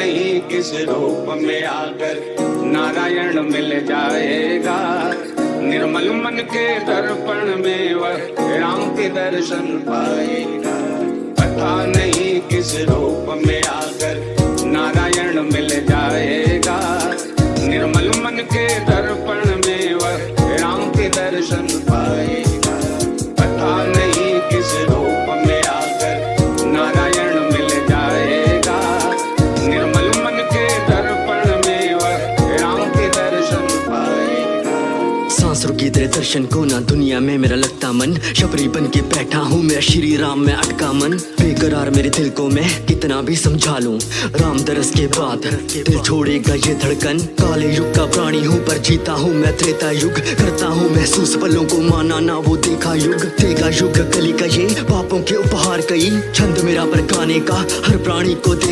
नहीं किस रूप में आकर नारायण मिल जाएगा। निर्मल मन के दर्पण में वह राम के दर्शन पाएगा। पता नहीं किस रूप में आकर नारायण मिल जाएगा। निर्मल मन के दर्पण में वह राम के दर्शन पाएगा। पता नहीं किस रूप में आकर नारायण मिल जाएगा। निर्मल मन के दर्पण में वह राम के दर्शन पाएगा। सांस रुकी तेरे दर्शन को ना दुनिया में मेरा लगता मन, शबरी बन के बैठा हूँ मेरा श्री राम में अटका मन। बेकरार मेरे दिल को मैं कितना भी समझा लूं, राम दरस के बाद दिल छोड़ेगा ये धड़कन। काले युग का प्राणी हूँ पर जीता हूँ मैं त्रेता युग, करता हूँ महसूस पलों को माना ना वो देखा युग। तेगा युग कली का ये पापों के उपहार कई, छंद मेरा पर गाने का हर प्राणी को देगा